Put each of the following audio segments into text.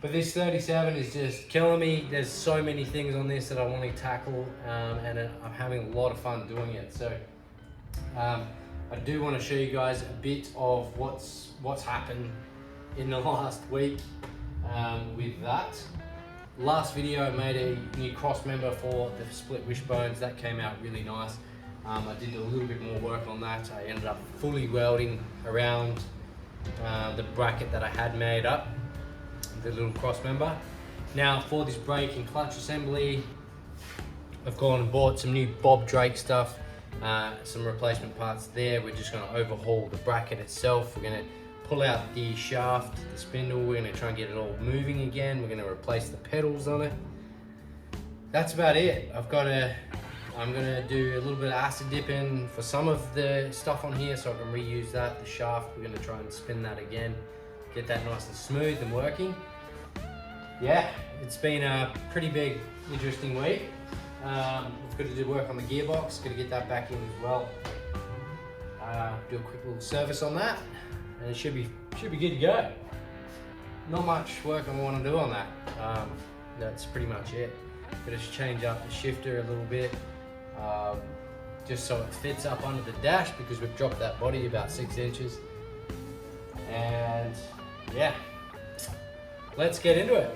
But this 37 is just killing me. There's so many things on this that I want to tackle, and I'm having a lot of fun doing it. So I do want to show you guys a bit of what's happened in the last week with that. Last video I made a new cross member for the split wishbones. That came out really nice. I did a little bit more work on that. I ended up fully welding around the bracket that I had made up, the little cross member. Now for this brake and clutch assembly, I've gone and bought some new Bob Drake stuff, some replacement parts there. We're just going to overhaul the bracket itself. We're going to pull out the shaft, the spindle. We're going to try and get it all moving again. We're going to replace the pedals on it. That's about it. I'm going to do a little bit of acid dipping for some of the stuff on here so I can reuse that. The shaft, we're going to try and spin that again, get that nice and smooth and working. Yeah, it's been a pretty big, interesting week. We've got to do work on the gearbox, got to get that back in as well. Do a quick little service on that, and it should be good to go. Not much work I want to do on that. That's pretty much it. Got to change up the shifter a little bit, just so it fits up under the dash, because we've dropped that body about 6 inches. And yeah, let's get into it.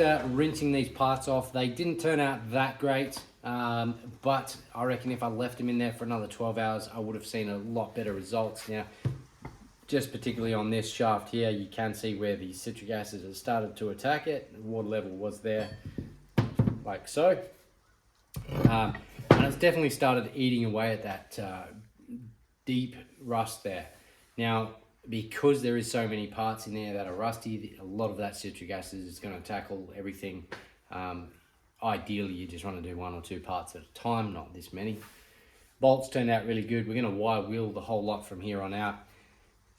after rinsing these parts off, they didn't turn out that great, but I reckon if I left them in there for another 12 hours, I would have seen a lot better results. Now, just particularly on this shaft here, you can see where the citric acid has started to attack it. The water level was there, like so. And it's definitely started eating away at that deep rust there. Now, because there is so many parts in there that are rusty, a lot of that citric acid is going to tackle everything. Ideally, you just want to do 1 or 2 parts at a time, not this many. Bolts turned out really good. We're going to wire wheel the whole lot from here on out.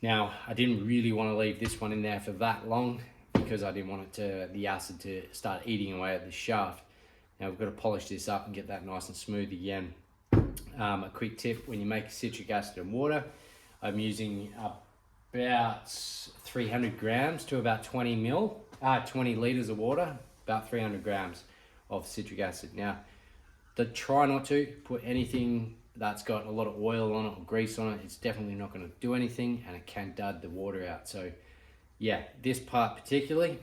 Now, I didn't really want to leave this one in there for that long because I didn't want the acid to start eating away at the shaft. Now, we've got to polish this up and get that nice and smooth again. A quick tip: when you make citric acid and water, I'm using about 300 grams to about 20 litres of water, about 300 grams of citric acid. Now, try not to put anything that's got a lot of oil on it or grease on it. It's definitely not going to do anything, and it can dud the water out. So yeah, this part particularly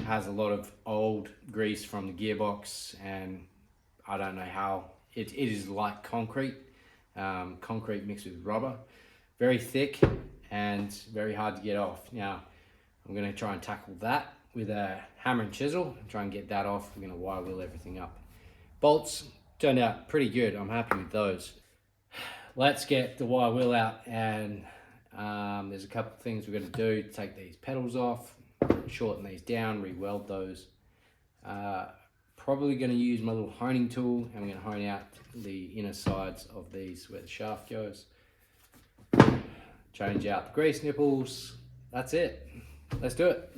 has a lot of old grease from the gearbox, and I don't know how it is like concrete mixed with rubber, very thick and very hard to get off. Now, I'm going to try and tackle that with a hammer and chisel and try and get that off. We're going to wire wheel everything up. Bolts turned out pretty good. I'm happy with those. Let's get the wire wheel out, and there's a couple of things we're going to do. Take these pedals off, shorten these down, re-weld those. Probably going to use my little honing tool, and we're going to hone out the inner sides of these where the shaft goes. Change out the grease nipples. That's it. Let's do it.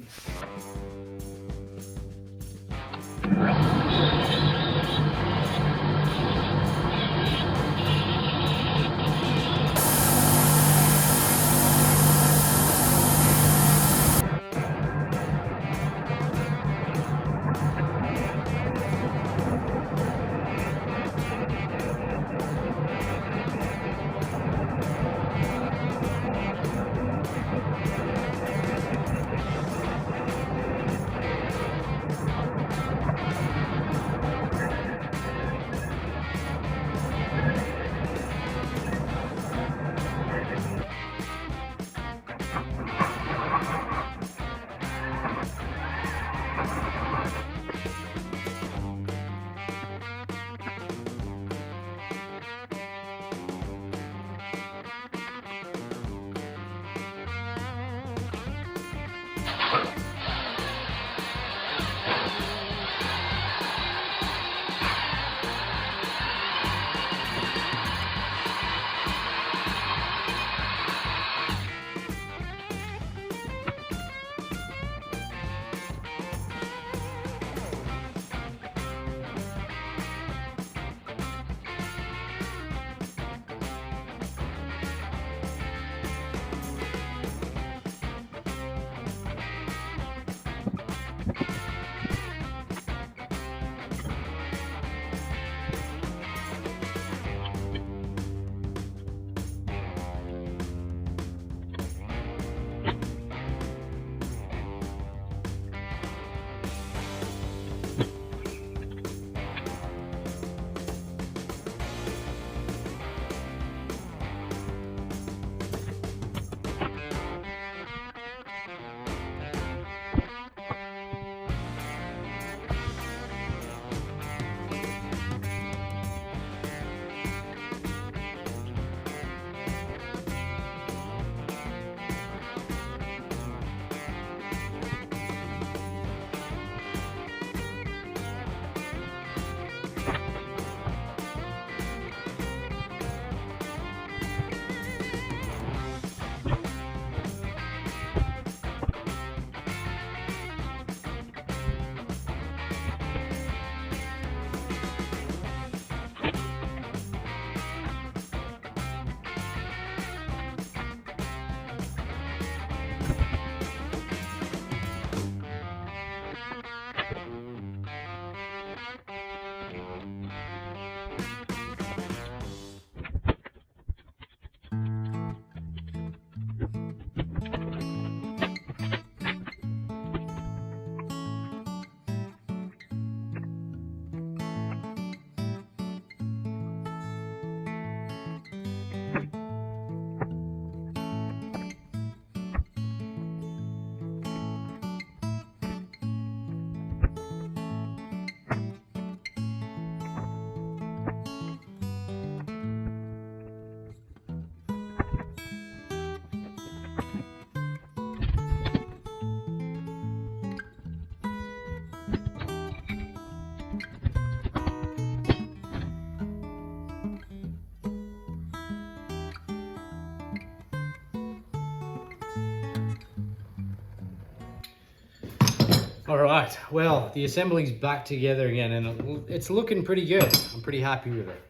All right, well, the assembly's back together again, and it's looking pretty good. I'm pretty happy with it.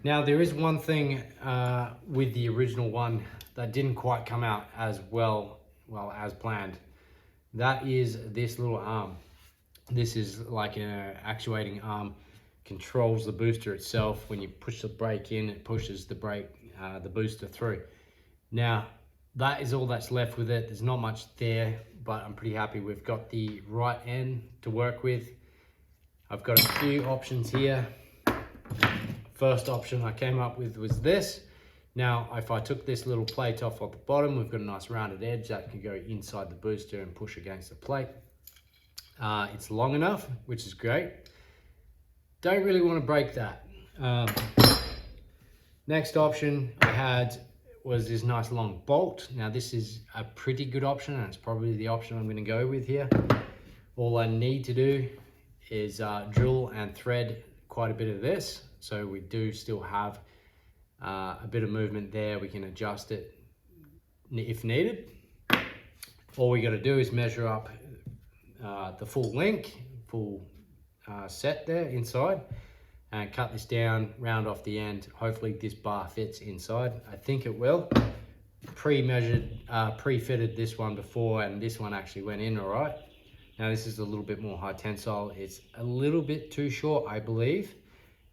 Now, there is one thing with the original one that didn't quite come out as well as planned. That is this little arm. This is like an actuating arm, controls the booster itself. When you push the brake in, it pushes the booster through. Now, that is all that's left with it. There's not much there, but I'm pretty happy. We've got the right end to work with. I've got a few options here. First option I came up with was this. Now, if I took this little plate off at the bottom, we've got a nice rounded edge that can go inside the booster and push against the plate. It's long enough, which is great. Don't really want to break that. Next option I had was this nice long bolt. Now, this is a pretty good option, and it's probably the option I'm going to go with here. All I need to do is drill and thread quite a bit of this, so we do still have a bit of movement there. We can adjust it if needed. All we got to do is measure up the full length, full set there inside, and cut this down, round off the end. Hopefully this bar fits inside. I think it will. Pre-measured, pre-fitted this one before, and this one actually went in all right. Now, this is a little bit more high tensile. It's a little bit too short, I believe.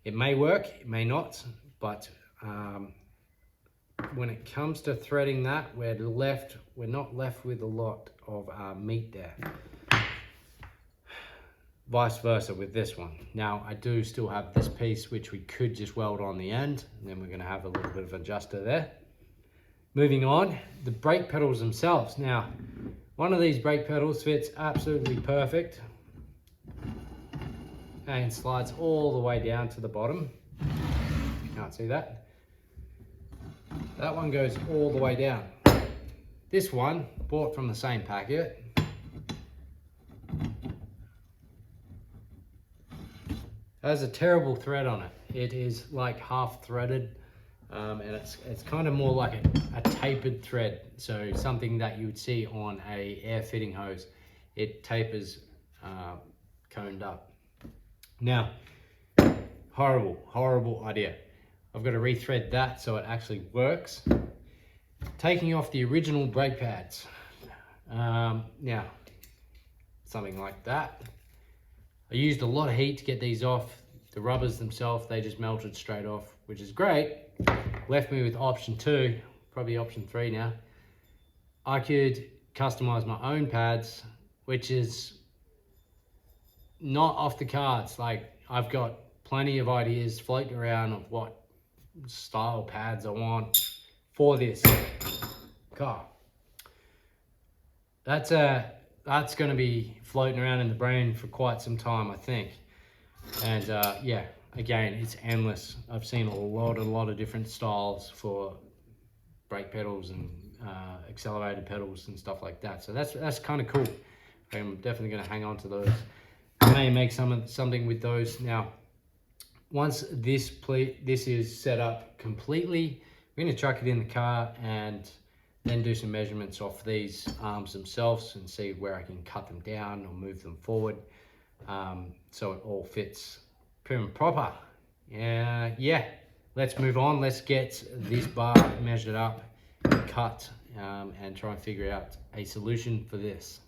It may work, it may not, but when it comes to threading that, we're not left with a lot of meat there. Vice versa with this one. Now, I do still have this piece which we could just weld on the end, and then we're going to have a little bit of adjuster there. Moving on, the brake pedals themselves. Now, one of these brake pedals fits absolutely perfect and slides all the way down to the bottom. You can't see that. That one goes all the way down. This one, bought from the same packet, has a terrible thread on it. It is like half threaded, and it's kind of more like a tapered thread. So something that you would see on a air fitting hose. It tapers coned up. Now, horrible idea. I've got to rethread that so it actually works. Taking off the original brake pads. Now, something like that. I used a lot of heat to get these off. The rubbers themselves, they just melted straight off, which is great. Left me with option 2, probably option 3 now. I could customize my own pads, which is not off the cards. Like, I've got plenty of ideas floating around of what style pads I want for this car. That's going to be floating around in the brain for quite some time, I think. And yeah, again, it's endless. I've seen a lot of different styles for brake pedals and accelerated pedals and stuff like that. So that's kind of cool. I'm definitely going to hang on to those. I may make something with those. Now, once this is set up completely, we're going to chuck it in the car and then do some measurements off these arms themselves and see where I can cut them down or move them forward, so it all fits prim and proper. Yeah, let's move on. Let's get this bar measured up, cut, and try and figure out a solution for this.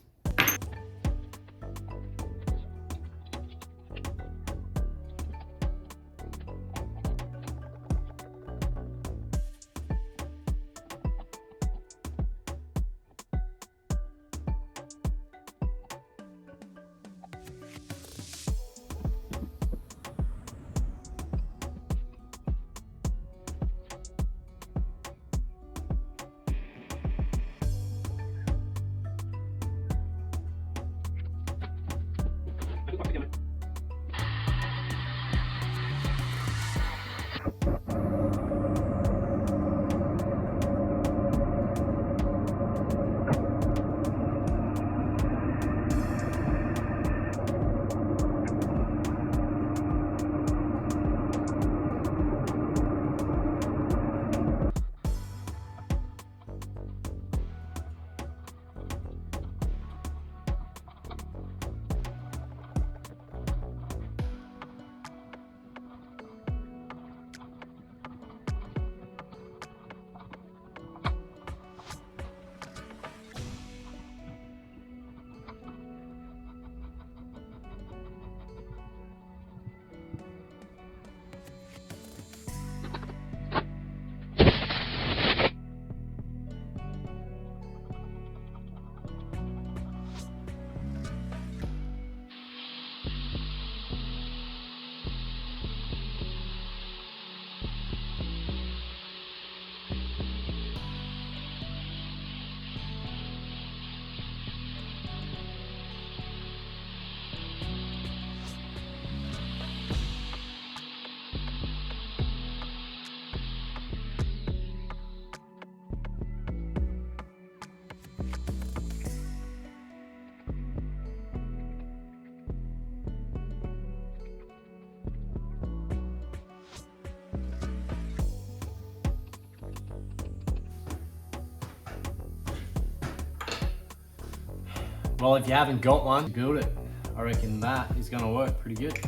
Well, if you haven't got one, build it. I reckon that is gonna work pretty good.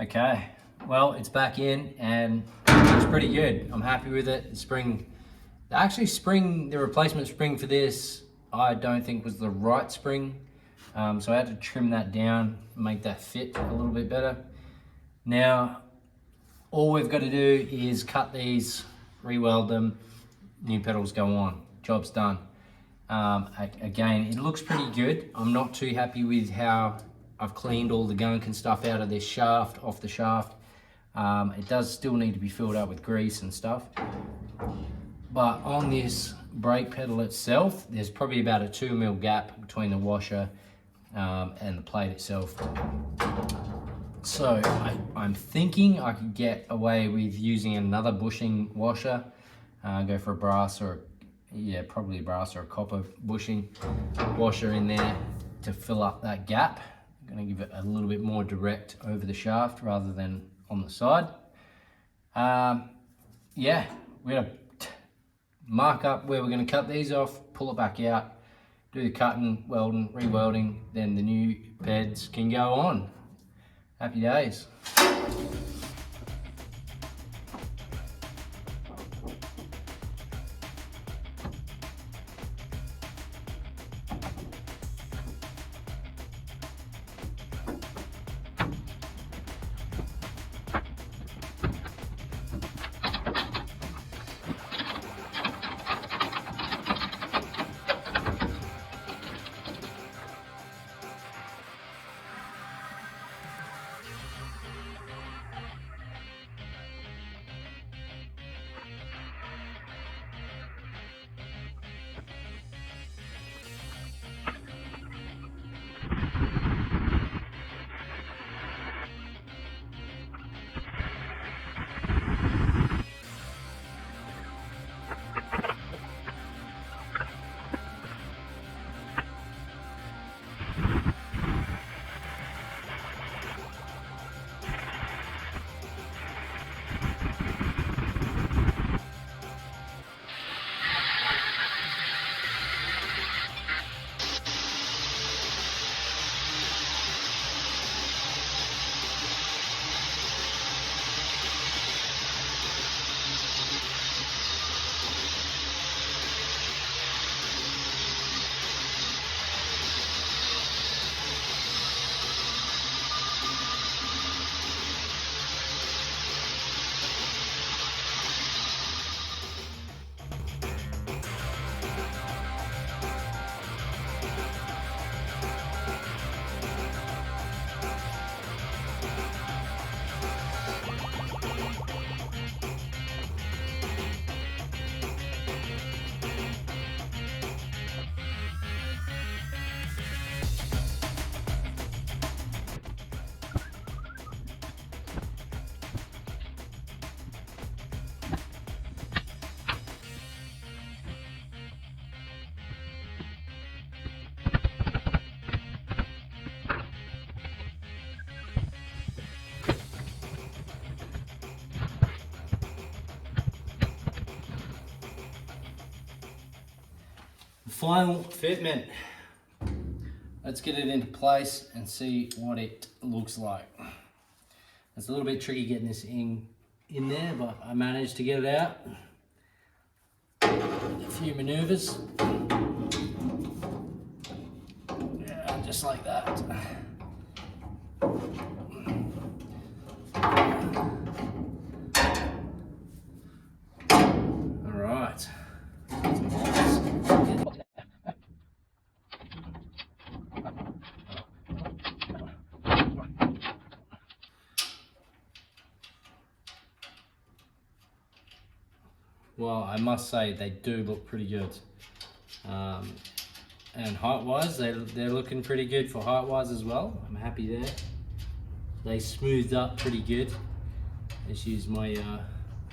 Okay, well, it's back in and it's pretty good. I'm happy with it. The replacement spring for this, I don't think was the right spring. So I had to trim that down, make that fit a little bit better. Now, all we've got to do is cut these, re-weld them, new pedals go on, job's done. Again, it looks pretty good. I'm not too happy with how I've cleaned all the gunk and stuff out of this shaft, off the shaft. It does still need to be filled up with grease and stuff. But on this brake pedal itself, there's probably about a 2mm gap between the washer and the plate itself. So I'm thinking I could get away with using another bushing washer, go for a brass or, yeah, probably a brass or a copper bushing washer in there to fill up that gap. I'm going to give it a little bit more direct over the shaft rather than on the side. Yeah, we're going to mark up where we're going to cut these off, pull it back out, do the cutting, welding, re-welding, then the new beds can go on. Happy days. Final fitment. Let's get it into place and see what it looks like. It's a little bit tricky getting this in there, but I managed to get it out. A few maneuvers. Yeah, just like that. well, I must say they do look pretty good. And height-wise, they're looking pretty good for height-wise as well. I'm happy there. They smoothed up pretty good. Just used my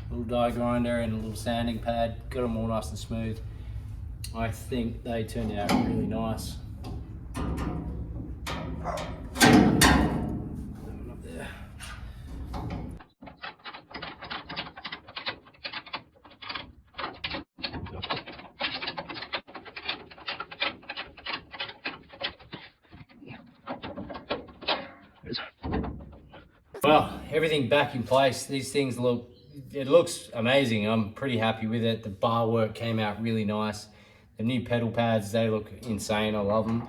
little die grinder and a little sanding pad, got them all nice and smooth. I think they turned out really nice. Up there. Well, everything back in place. These things look, it looks amazing. I'm pretty happy with it. The bar work came out really nice. The new pedal pads, they look insane. I love them.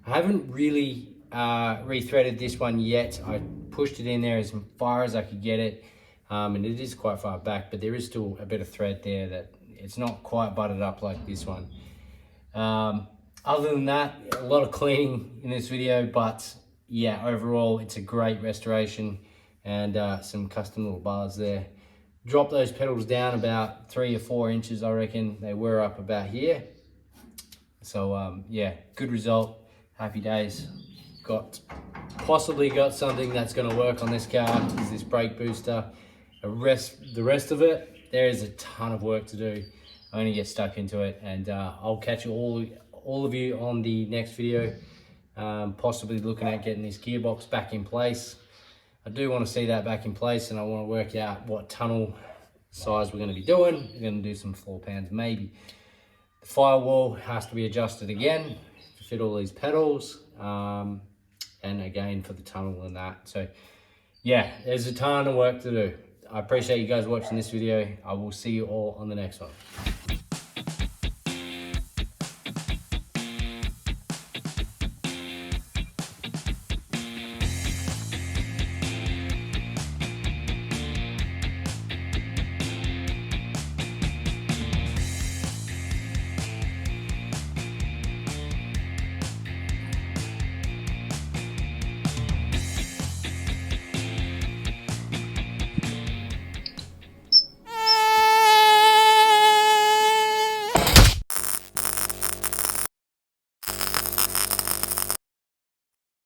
I haven't really rethreaded this one yet. I pushed it in there as far as I could get it. And it is quite far back, but there is still a bit of thread there that it's not quite butted up like this one. Other than that, a lot of cleaning in this video, but yeah, overall, it's a great restoration and some custom little bars there. Drop those pedals down about 3 or 4 inches, I reckon. They were up about here. So yeah, good result, happy days. Possibly got something that's gonna work on this car, is this brake booster. The rest of it, there is a ton of work to do. I'm gonna get stuck into it, and I'll catch all of you on the next video. Possibly looking at getting this gearbox back in place. I do want to see that back in place, and I want to work out what tunnel size we're going to be doing. We're going to do some floor pans maybe. The firewall has to be adjusted again to fit all these pedals, and again for the tunnel and that. So yeah, there's a ton of work to do. I appreciate you guys watching this video. I will see you all on the next one.